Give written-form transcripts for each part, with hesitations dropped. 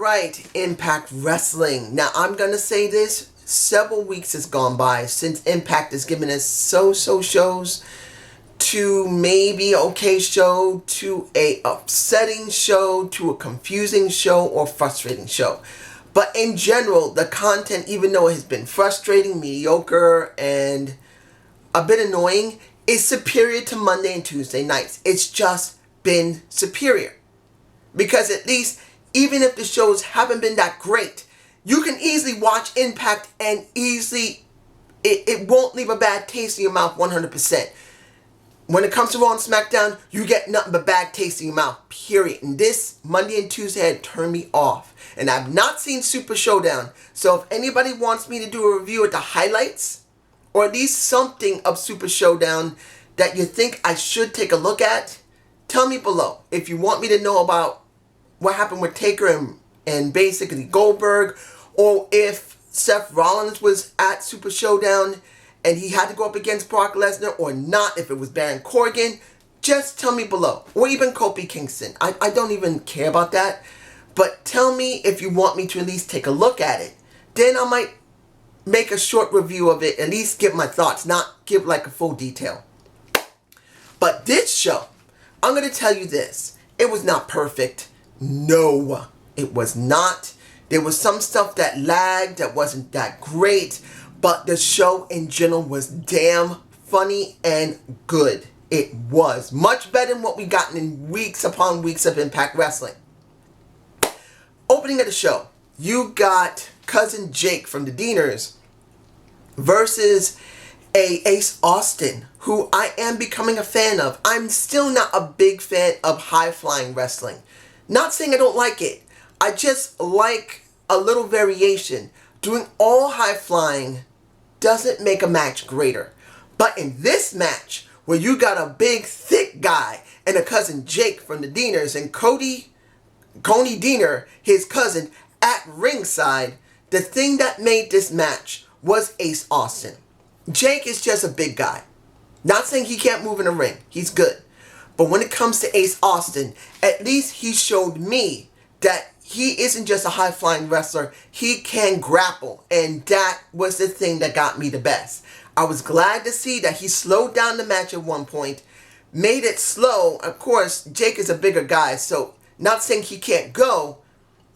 Alright, Impact Wrestling. Now, I'm going to say this. Several weeks has gone by since Impact has given us so-so shows to maybe okay show, to a upsetting show, to a confusing show, or frustrating show. But in general, the content, even though it has been frustrating, mediocre, and a bit annoying, is superior to Monday and Tuesday nights. It's just been superior. Because at least, even if the shows haven't been that great, you can easily watch Impact and easily, it won't leave a bad taste in your mouth 100%. When it comes to Raw and SmackDown, you get nothing but bad taste in your mouth, period. And this Monday and Tuesday had turned me off. And I've not seen Super Showdown. So if anybody wants me to do a review of the highlights, or at least something of Super Showdown that you think I should take a look at, tell me below. If you want me to know about what happened with Taker and basically Goldberg, or if Seth Rollins was at Super Showdown and he had to go up against Brock Lesnar or not, if it was Baron Corbin, just tell me below. Or even Kofi Kingston. I don't even care about that. But tell me if you want me to at least take a look at it. Then I might make a short review of it, at least give my thoughts, not give like a full detail. But this show, I'm going to tell you this. It was not perfect. No, it was not. There was some stuff that lagged, that wasn't that great, but the show in general was damn funny and good. It was much better than what we gotten in weeks upon weeks of Impact Wrestling. Opening of the show, you got Cousin Jake from the Deaners versus Ace Austin, who I am becoming a fan of. I'm still not a big fan of high-flying wrestling. Not saying I don't like it. I just like a little variation. Doing all high-flying doesn't make a match greater. But in this match, where you got a big, thick guy and a Cousin Jake from the Deaners and Coney Deaner, his cousin, at ringside, the thing that made this match was Ace Austin. Jake is just a big guy. Not saying he can't move in the ring. He's good. But when it comes to Ace Austin, at least he showed me that he isn't just a high-flying wrestler. He can grapple. And that was the thing that got me the best. I was glad to see that he slowed down the match at one point, made it slow. Of course, Jake is a bigger guy, so not saying he can't go,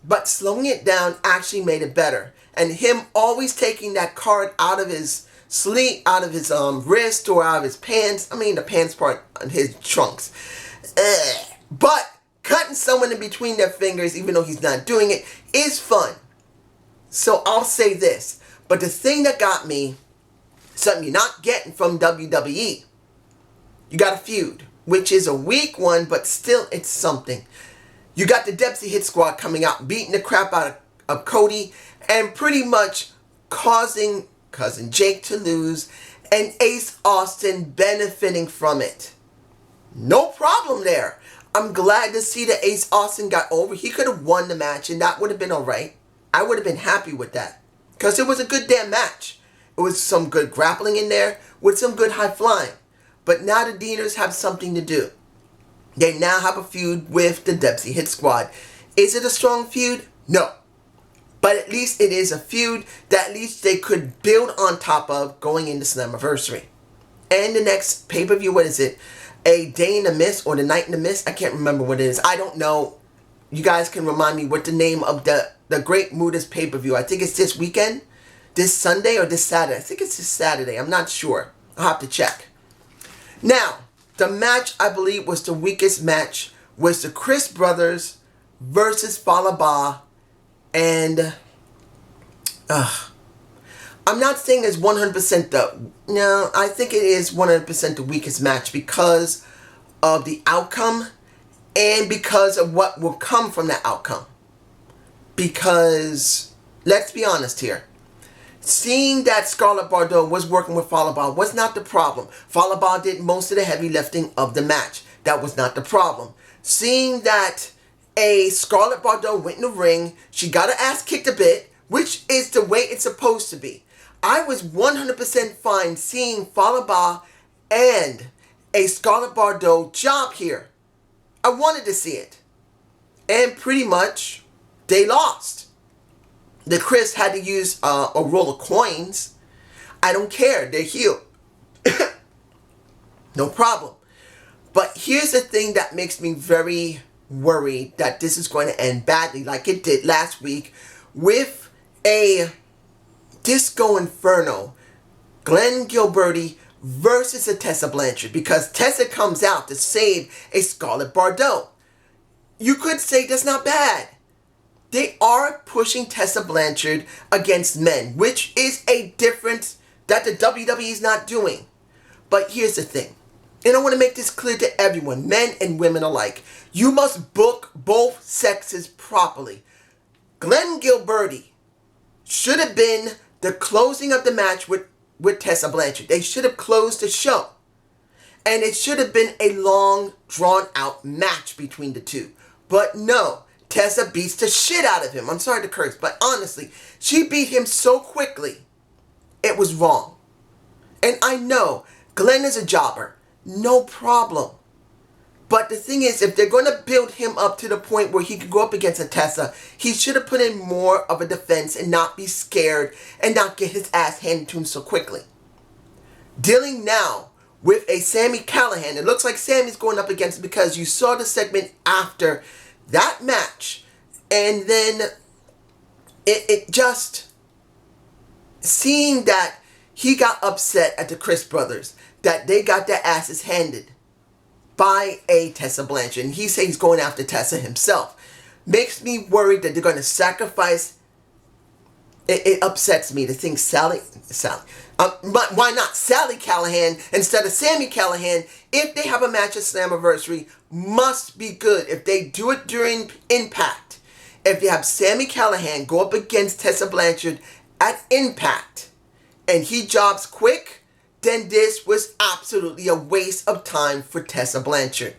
but slowing it down actually made it better. And him always taking that card out of his sleeve, out of his wrist or out of his pants. I mean the pants part on his trunks. But cutting someone in between their fingers, even though he's not doing it, is fun. So I'll say this. But the thing that got me, something you're not getting from WWE, you got a feud, which is a weak one, but still it's something. You got the Dempsey Hit Squad coming out, beating the crap out of Cody, and pretty much causing Cousin Jake to lose, and Ace Austin benefiting from it. No problem there. I'm glad to see that Ace Austin got over. He could have won the match, and that would have been alright. I would have been happy with that. Because it was a good damn match. It was some good grappling in there, with some good high flying. But now the Deaners have something to do. They now have a feud with the Dempsey Hit Squad. Is it a strong feud? No. But at least it is a feud that at least they could build on top of going into Slammiversary. And the next pay-per-view, what is it? A Day in the Mist or the Night in the Mist? I can't remember what it is. I don't know. You guys can remind me what the name of the Great Muda's pay-per-view. I think it's this weekend. This Sunday or this Saturday. I think it's this Saturday. I'm not sure. I'll have to check. Now, the match I believe was the weakest match was the Chris Brothers versus Fallah Bahh. And I'm not saying it's 100% no, I think it is 100% the weakest match because of the outcome and because of what will come from that outcome. Because, let's be honest here, seeing that Scarlett Bordeaux was working with Fallah Bahh was not the problem. Fallah Bahh did most of the heavy lifting of the match. That was not the problem. Seeing that Scarlett Bordeaux went in the ring, she got her ass kicked a bit, which is the way it's supposed to be. I was 100% fine seeing Fallah Bahh and a Scarlett Bordeaux job here. I wanted to see it. And pretty much, they lost. The Chris had to use a roll of coins. I don't care. They're healed. No problem. But here's the thing that makes me very worried that this is going to end badly, like it did last week with a Disco Inferno, Glenn Gilberti versus a Tessa Blanchard, because Tessa comes out to save a Scarlett Bordeaux. You could say that's not bad. They are pushing Tessa Blanchard against men, which is a difference that the WWE is not doing. But here's the thing, and I want to make this clear to everyone, men and women alike. You must book both sexes properly. Glenn Gilberti should have been the closing of the match with Tessa Blanchard. They should have closed the show. And it should have been a long, drawn-out match between the two. But no, Tessa beats the shit out of him. I'm sorry to curse, but honestly, she beat him so quickly. It was wrong. And I know Glenn is a jobber. No problem. But the thing is, if they're going to build him up to the point where he could go up against a Tessa, he should have put in more of a defense and not be scared and not get his ass handed to him so quickly. Dealing now with a Sami Callihan, it looks like Sami's going up against him because you saw the segment after that match, and then it just seeing that he got upset at the Chris brothers, that they got their asses handed by a Tessa Blanchard, and he says he's going after Tessa himself. Makes me worried that they're going to sacrifice. It upsets me to think but why not Sally Callihan instead of Sami Callihan? If they have a match at Slammiversary, must be good. If they do it during Impact, if you have Sami Callihan go up against Tessa Blanchard at Impact, and he jobs quick, then this was absolutely a waste of time for Tessa Blanchard.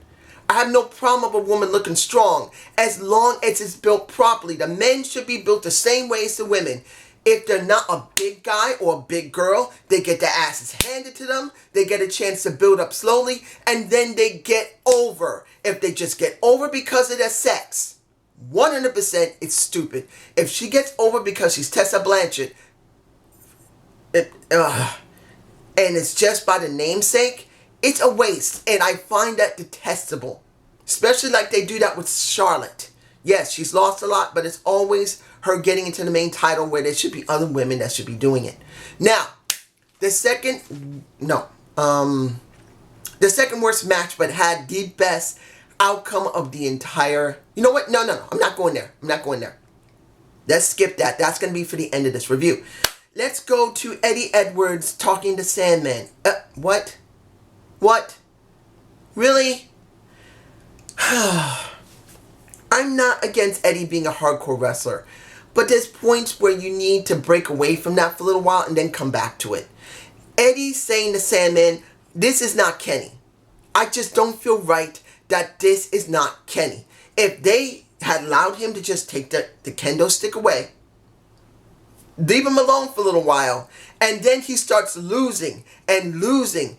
I have no problem with a woman looking strong as long as it's built properly. The men should be built the same way as the women. If they're not a big guy or a big girl, they get their asses handed to them. They get a chance to build up slowly, and then they get over. If they just get over because of their sex, 100% it's stupid. If she gets over because she's Tessa Blanchard, and it's just by the namesake, it's a waste, and I find that detestable. Especially like they do that with Charlotte. Yes, she's lost a lot, but it's always her getting into the main title where there should be other women that should be doing it. Now, the second worst match, but had the best outcome of the entire. You know what? No, I'm not going there. Let's skip that. That's going to be for the end of this review. Let's go to Eddie Edwards talking to Sandman. What? Really? I'm not against Eddie being a hardcore wrestler, but there's points where you need to break away from that for a little while and then come back to it. Eddie saying to Sandman, this is not Kenny. I just don't feel right that this is not Kenny. If they had allowed him to just take the kendo stick away, leave him alone for a little while, and then he starts losing, and even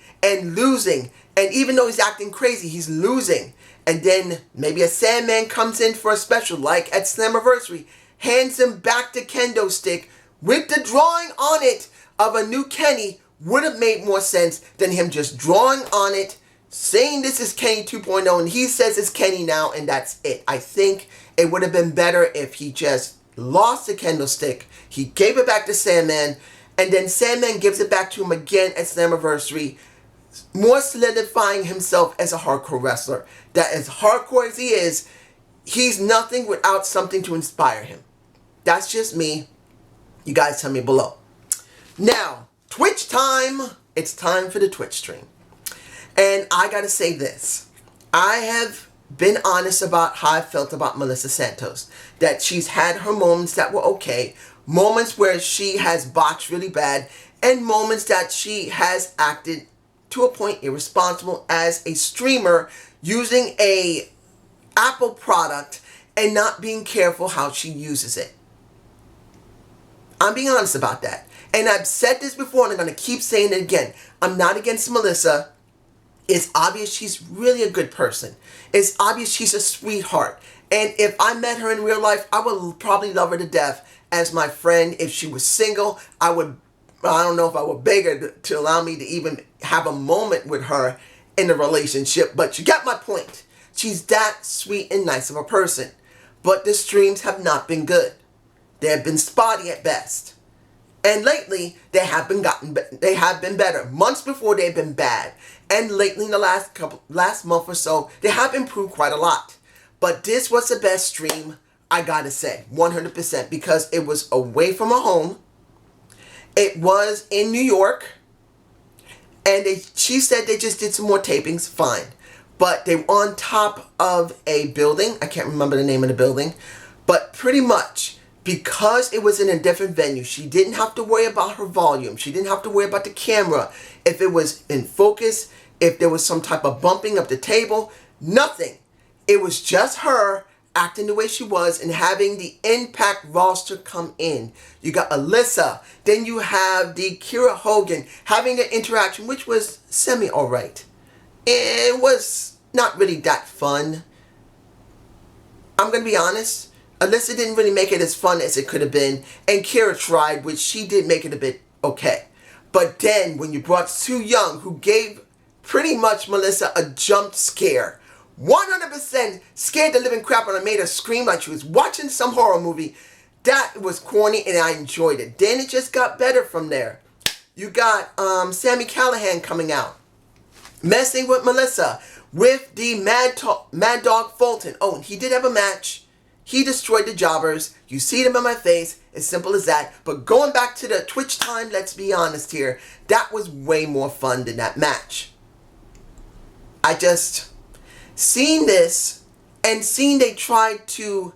though he's acting crazy, he's losing. And then maybe a Sandman comes in for a special, like at Slammiversary, hands him back the kendo stick with the drawing on it of a new Kenny. Would have made more sense than him just drawing on it, saying this is Kenny 2.0, and he says it's Kenny now, and that's it. I think it would have been better if he just lost the kendo stick, he gave it back to Sandman, and then Sandman gives it back to him again at Slammiversary, more solidifying himself as a hardcore wrestler. That as hardcore as he is, he's nothing without something to inspire him. That's just me. You guys tell me below. Now, Twitch time. It's time for the Twitch stream. And I gotta say this. I have been honest about how I felt about Melissa Santos. That she's had her moments that were okay. Moments where she has botched really bad. And moments that she has acted to a point irresponsible as a streamer using a Apple product and not being careful how she uses it. I'm being honest about that. And I've said this before and I'm going to keep saying it again. I'm not against Melissa. It's obvious she's really a good person. It's obvious she's a sweetheart. And if I met her in real life, I would probably love her to death as my friend. If she was single, I don't know if I would beg her to allow me to even have a moment with her in a relationship. But you get my point. She's that sweet and nice of a person. But the streams have not been good. They have been spotty at best. And lately, they have been better. Months before, they've been bad. And lately, in the last month or so, they have improved quite a lot. But this was the best stream, I gotta say, 100%, because it was away from a home. It was in New York. And she said they just did some more tapings, fine. But they were on top of a building. I can't remember the name of the building. But pretty much, because it was in a different venue, she didn't have to worry about her volume. She didn't have to worry about the camera. If it was in focus, if there was some type of bumping of the table, nothing. It was just her acting the way she was and having the Impact roster come in. You got Alyssa. Then you have the Kira Hogan having an interaction, which was semi-alright. It was not really that fun. I'm going to be honest. Alyssa didn't really make it as fun as it could have been. And Kira tried, which she did make it a bit okay. But then when you brought Sue Young, who gave pretty much Melissa a jump scare, 100% scared the living crap out of her, made her scream like she was watching some horror movie. That was corny and I enjoyed it. Then it just got better from there. You got Sami Callihan coming out, messing with Melissa with the Mad Dog Fulton. Oh, and he did have a match. He destroyed the jobbers. You see them in my face. As simple as that. But going back to the Twitch time, let's be honest here. That was way more fun than that match. I just seen this and seen they tried to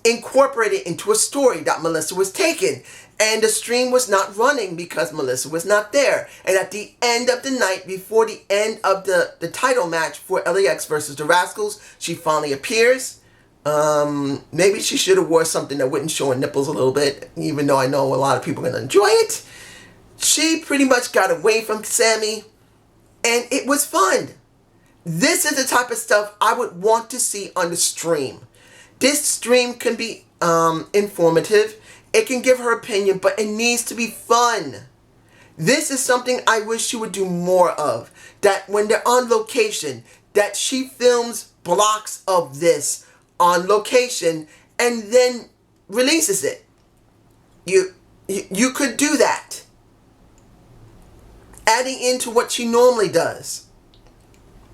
incorporate it into a story that Melissa was taking. And the stream was not running because Melissa was not there. And at the end of the night, before the end of the title match for LAX versus the Rascals, she finally appears. Maybe she should have wore something that wouldn't show her nipples a little bit, even though I know a lot of people are going to enjoy it. She pretty much got away from Sami, and it was fun. This is the type of stuff I would want to see on the stream. This stream can be informative. It can give her opinion, but it needs to be fun. This is something I wish she would do more of. That when they're on location, that she films blocks of this on location and then releases it. You could do that. Adding into what she normally does.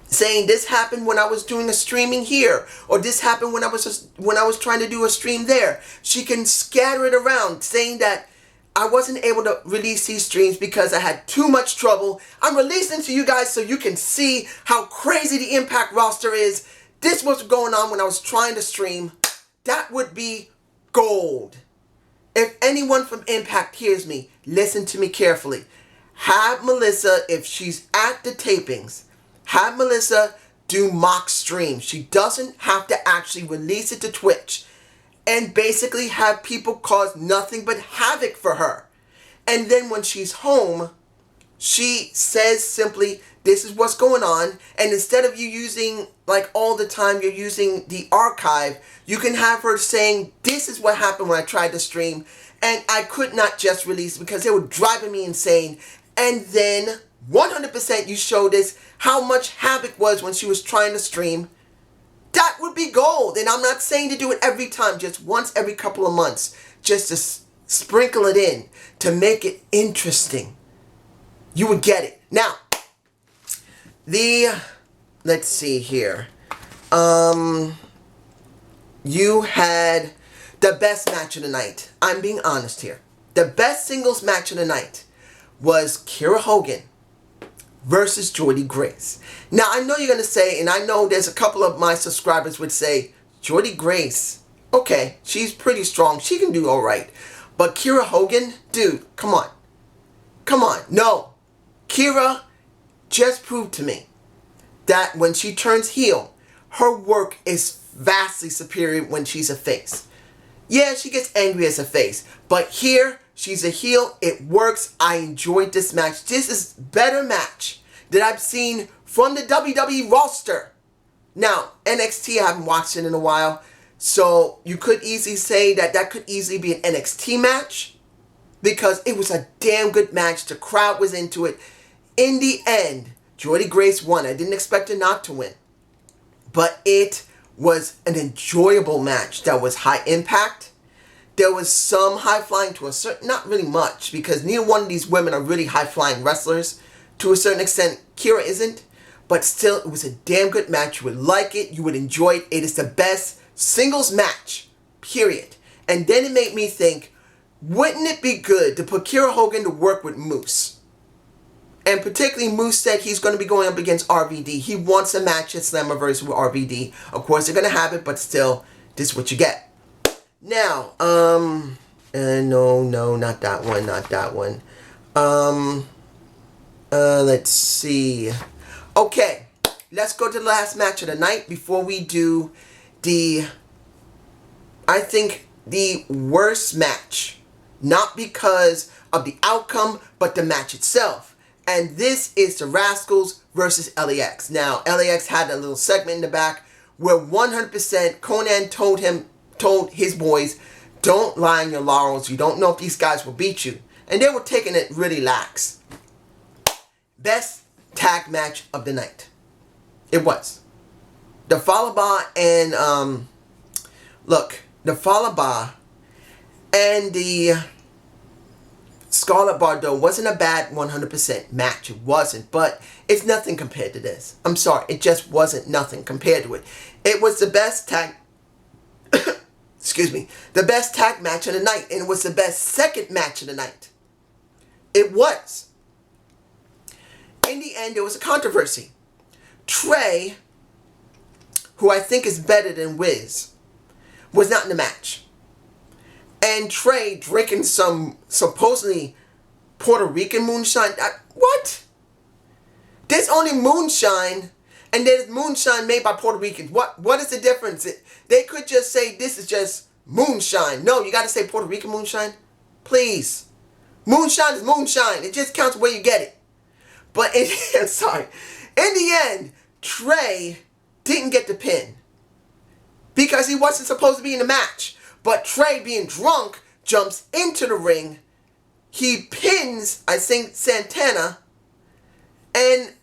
Saying this happened when I was doing a streaming here, or this happened when I was trying to do a stream there. She can scatter it around, saying that I wasn't able to release these streams because I had too much trouble. I'm releasing to you guys so you can see how crazy the Impact roster is. This was going on when I was trying to stream. That would be gold. If anyone from Impact hears me, listen to me carefully. Have Melissa, if she's at the tapings, have Melissa do mock streams. She doesn't have to actually release it to Twitch. And basically have people cause nothing but havoc for her. And then when she's home, she says simply, this is what's going on. And instead of you using, like all the time, you're using the archive, you can have her saying, this is what happened when I tried to stream. And I could not just release because they were driving me insane. And then 100% you showed us how much havoc was when she was trying to stream. That would be gold. And I'm not saying to do it every time, just once every couple of months. Just to sprinkle it in to make it interesting. You would get it. Now, let's see here. You had the best match of the night. I'm being honest here. The best singles match of the night was Kira Hogan versus Jordynne Grace. Now, I know you're going to say, and I know there's a couple of my subscribers would say, Jordynne Grace, okay, she's pretty strong. She can do all right. But Kira Hogan, dude, come on. Come on. No. Kira just proved to me that when she turns heel, her work is vastly superior when she's a face. Yeah, she gets angry as a face. But here, she's a heel. It works. I enjoyed this match. This is a better match that I've seen from the WWE roster. Now, NXT, I haven't watched it in a while. So you could easily say that that could easily be an NXT match, because it was a damn good match. The crowd was into it. In the end, Jordynne Grace won. I didn't expect her not to win. But it was an enjoyable match that was high impact. There was some high flying to a certain, not really much, because neither one of these women are really high flying wrestlers. To a certain extent, Kira isn't. But still, it was a damn good match. You would like it. You would enjoy it. It is the best singles match, period. And then it made me think, wouldn't it be good to put Kira Hogan to work with Moose? And particularly, Moose said he's going to be going up against RVD. He wants a match at Slammiversary with RVD. Of course, they're going to have it, but still, this is what you get. Now, no, not that one, not that one. Let's see. Okay, let's go to the last match of the night before we do I think, the worst match. Not because of the outcome, but the match itself. And this is the Rascals versus LAX. Now, LAX had a little segment in the back where 100% Conan told his boys, don't lie on your laurels. You don't know if these guys will beat you. And they were taking it really lax. Best tag match of the night. It was. The Falaba and, the Falaba and the Scarlett Bordeaux wasn't a bad 100% match. It wasn't, but it's nothing compared to this. I'm sorry, it just wasn't nothing compared to it. It was the best tag, excuse me, the best tag match of the night, and it was the best second match of the night. It was. In the end, there was a controversy. Trey, who I think is better than Wiz, was not in the match. And Trey drinking some supposedly Puerto Rican moonshine. What? There's only moonshine, and there's moonshine made by Puerto Ricans. What is the difference? They could just say this is just moonshine. No, you got to say Puerto Rican moonshine. Please. Moonshine is moonshine. It just counts where you get it. But in the end, Trey didn't get the pin because he wasn't supposed to be in the match. But Trey, being drunk, jumps into the ring. He pins, I think, Santana. And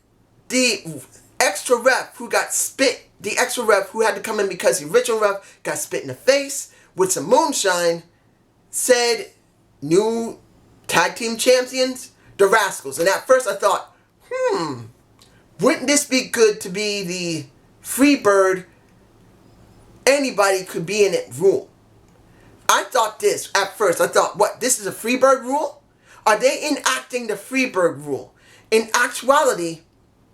the extra ref who got spit, the extra ref who had to come in because the original ref got spit in the face with some moonshine, said, new tag team champions, the Rascals. And at first I thought, wouldn't this be good to be the Freebird, anybody could be in it rule? I thought this at first. I thought, what, this is a Freebird rule? Are they enacting the Freebird rule? In actuality,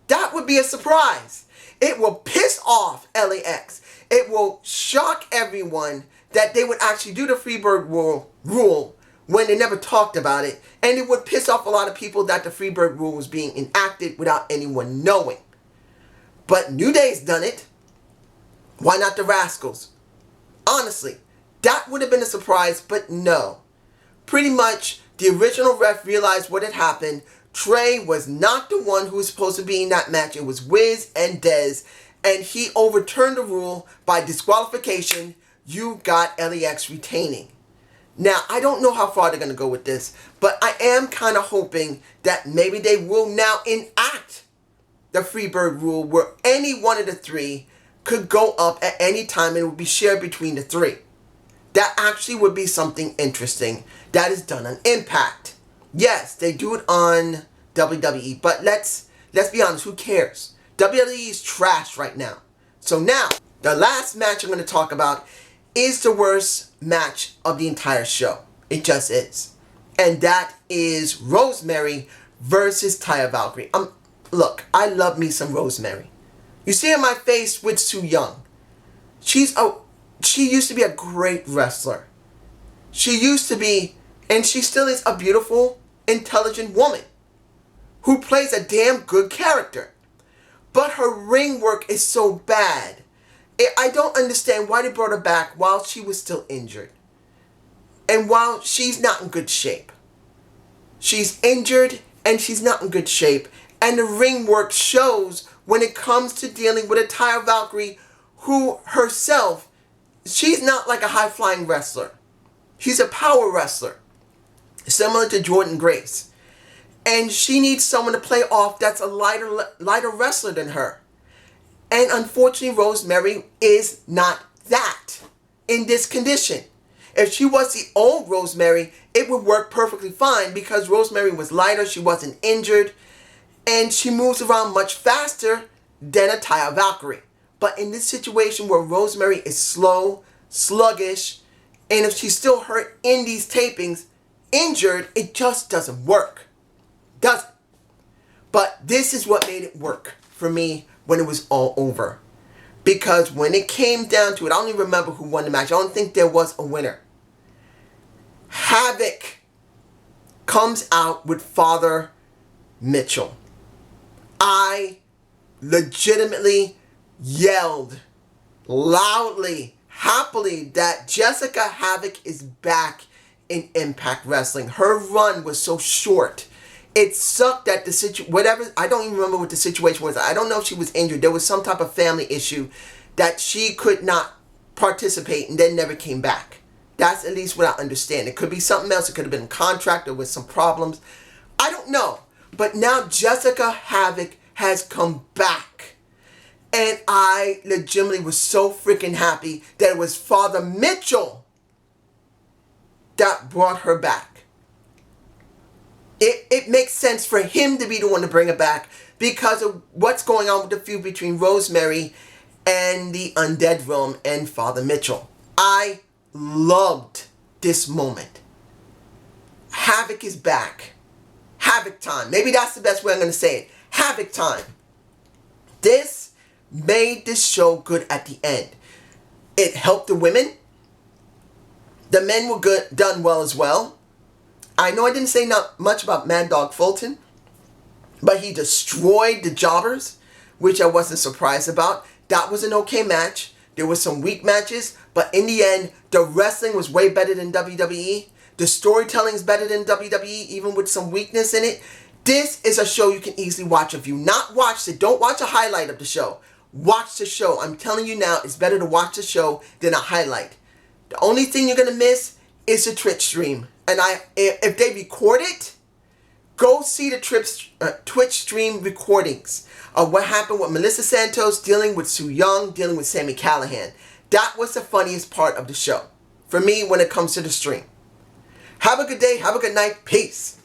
that would be a surprise. It will piss off LAX. It will shock everyone that they would actually do the Freebird rule when they never talked about it. And it would piss off a lot of people that the Freebird rule was being enacted without anyone knowing. But New Day's done it. Why not the Rascals? Honestly, that would have been a surprise, but no. Pretty much, the original ref realized what had happened. Trey was not the one who was supposed to be in that match. It was Wiz and Dez. And he overturned the rule by disqualification. You got LAX retaining. Now, I don't know how far they're going to go with this, but I am kind of hoping that maybe they will now enact the Freebird rule where any one of the three could go up at any time and it would be shared between the three. That actually would be something interesting. That is done on Impact. Yes, they do it on WWE, but let's be honest, who cares? WWE is trash right now. So now, the last match I'm going to talk about is the worst match of the entire show. It just is. And that is Rosemary versus Taya Valkyrie. Look, I love me some Rosemary. You see in my face with Su Yung. She used to be a great wrestler. She used to be, and she still is, a beautiful, intelligent woman who plays a damn good character. But her ring work is so bad. I don't understand why they brought her back while she was still injured. And while she's not in good shape. She's injured and she's not in good shape. And the ring work shows when it comes to dealing with a Taya Valkyrie who herself she's not like a high-flying wrestler. She's a power wrestler, similar to Jordynne Grace. And she needs someone to play off that's a lighter wrestler than her. And unfortunately, Rosemary is not that in this condition. If she was the old Rosemary, it would work perfectly fine because Rosemary was lighter, she wasn't injured, and she moves around much faster than a Taya Valkyrie. But in this situation where Rosemary is slow, sluggish, and if she's still hurt in these tapings, injured, it just doesn't work. Doesn't. But this is what made it work for me when it was all over. Because when it came down to it, I don't even remember who won the match. I don't think there was a winner. Havok comes out with Father Mitchell. I legitimately yelled loudly, happily, that Jessica Havok is back in Impact Wrestling. Her run was so short. It sucked that I don't even remember what the situation was. I don't know if she was injured. There was some type of family issue that she could not participate and then never came back. That's at least what I understand. It could be something else. It could have been a contract or with some problems. I don't know. But now Jessica Havok has come back. And I legitimately was so freaking happy that it was Father Mitchell that brought her back. It makes sense for him to be the one to bring her back because of what's going on with the feud between Rosemary and the Undead Realm and Father Mitchell. I loved this moment. Havok is back. Havok time. Maybe that's the best way I'm going to say it. Havok time. This made this show good at the end. It helped the women. The men were done well as well. I know I didn't say not much about Mad Dog Fulton, but he destroyed the Jobbers, which I wasn't surprised about. That was an okay match. There were some weak matches, but in the end, the wrestling was way better than WWE. The storytelling is better than WWE, even with some weakness in it. This is a show you can easily watch. If you've not watched it, don't watch a highlight of the show. Watch the show. I'm telling you now, it's better to watch the show than a highlight. The only thing you're going to miss is the Twitch stream. And if they record it, go see the Twitch stream recordings of what happened with Melissa Santos dealing with Su Yung, dealing with Sami Callihan. That was the funniest part of the show for me when it comes to the stream. Have a good day. Have a good night. Peace.